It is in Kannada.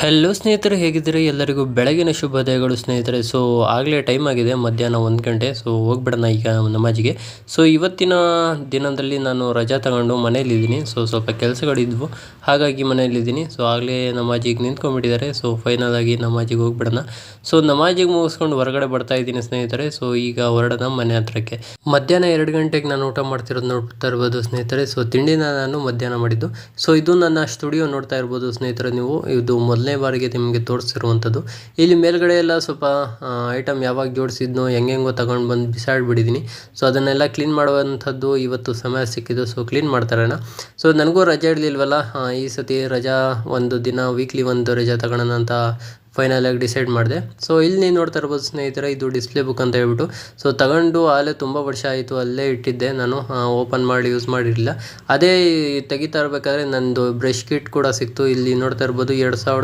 ಹಲೋ ಸ್ನೇಹಿತರೆ, ಹೇಗಿದ್ದೀರಿ? ಎಲ್ಲರಿಗೂ ಬೆಳಗಿನ ಶುಭೋದಯಗಳು ಸ್ನೇಹಿತರೆ. ಸೊ ಆಗಲೇ ಟೈಮ್ ಆಗಿದೆ, ಮಧ್ಯಾಹ್ನ 1 ಗಂಟೆ. ಸೊ ಹೋಗ್ಬಿಡೋಣ ಈಗ ನಮಾಜಿಗೆ. ಸೊ ಇವತ್ತಿನ ದಿನದಲ್ಲಿ ನಾನು ರಜಾ ತಗೊಂಡು ಮನೇಲಿದ್ದೀನಿ. ಸೊ ಸ್ವಲ್ಪ ಕೆಲಸಗಳಿದ್ವು, ಹಾಗಾಗಿ ಮನೇಲಿದ್ದೀನಿ. ಸೊ ಆಗಲೇ ನಮಾಜಿಗೆ ನಿಂತ್ಕೊಂಡ್ಬಿಟ್ಟಿದ್ದಾರೆ. ಸೊ ಫೈನಲ್ ಆಗಿ ನಮಾಜಿಗೆ ಹೋಗ್ಬಿಡೋಣ. ಸೊ ನಮಾಜಿಗೆ ಮುಗಿಸ್ಕೊಂಡು ಹೊರಗಡೆ ಬರ್ತಾ ಇದ್ದೀನಿ ಸ್ನೇಹಿತರೆ. ಸೊ ಈಗ ಹೊರಡೋಣ ಮನೆ ಹತ್ರಕ್ಕೆ. ಮಧ್ಯಾಹ್ನ 2 ಗಂಟೆಗೆ ನಾನು ಊಟ ಮಾಡ್ತಿರೋದು ನೋಡ್ತಾ ಇರ್ಬೋದು ಸ್ನೇಹಿತರೆ. ಸೊ ತಿಂಡಿನ ನಾನು ಮಧ್ಯಾಹ್ನ ಮಾಡಿದ್ದು. ಸೊ ಇದು ನನ್ನ ಸ್ಟುಡಿಯೋ ನೋಡ್ತಾ ಇರ್ಬೋದು ಸ್ನೇಹಿತರೆ ನೀವು. ಇದು ಮೊದಲನೇ ಬಾರಿಗೆ ನಿಮಗೆ ತೋರಿಸಿರುವಂಥದ್ದು. ಇಲ್ಲಿ ಮೇಲ್ಗಡೆ ಎಲ್ಲ ಸ್ವಲ್ಪ ಐಟಮ್ ಯಾವಾಗ ಜೋಡಿಸಿದ್ನೋ ಹೆಂಗೆಂಗೋ ತಗೊಂಡು ಬಂದು ಬಿಸಾಡಿಬಿಟ್ಟಿದ್ದೀನಿ. ಸೊ ಅದನ್ನೆಲ್ಲ ಕ್ಲೀನ್ ಮಾಡುವಂಥದ್ದು ಇವತ್ತು ಸಮಯ ಸಿಕ್ಕಿದ್ದು. So clean ಮಾಡ್ತಾರಣ. ಸೊ ನನಗೂ ರಜೆ ಇರಲಿಲ್ವಲ್ಲ, ಈ ಸತಿ ರಜಾ ಒಂದು ದಿನ ವೀಕ್ಲಿ ಒಂದು ರಜೆ ತಗೊಳ್ಳೋಣ ಅಂತ ಫೈನಲ್ ಆಗಿ ಡಿಸೈಡ್ ಮಾಡಿದೆ. ಸೊ ಇಲ್ಲಿ ನೀವು ನೋಡ್ತಾ ಇರ್ಬೋದು ಸ್ನೇಹಿತರೆ, ಇದು ಡಿಸ್ಪ್ಲೇ ಬುಕ್ ಅಂತ ಹೇಳ್ಬಿಟ್ಟು. ಸೊ ತಗೊಂಡು ಅಲ್ಲೇ ತುಂಬ ವರ್ಷ ಆಯಿತು, ಅಲ್ಲೇ ಇಟ್ಟಿದ್ದೆ ನಾನು, ಓಪನ್ ಮಾಡಿ ಯೂಸ್ ಮಾಡಿರಲಿಲ್ಲ. ಅದೇ ತೆಗಿತಾ ಇರಬೇಕಾದ್ರೆ ನಂದು ಬ್ರಷ್ ಕಿಟ್ ಕೂಡ ಸಿಕ್ತು. ಇಲ್ಲಿ ನೋಡ್ತಾ ಇರ್ಬೋದು 2000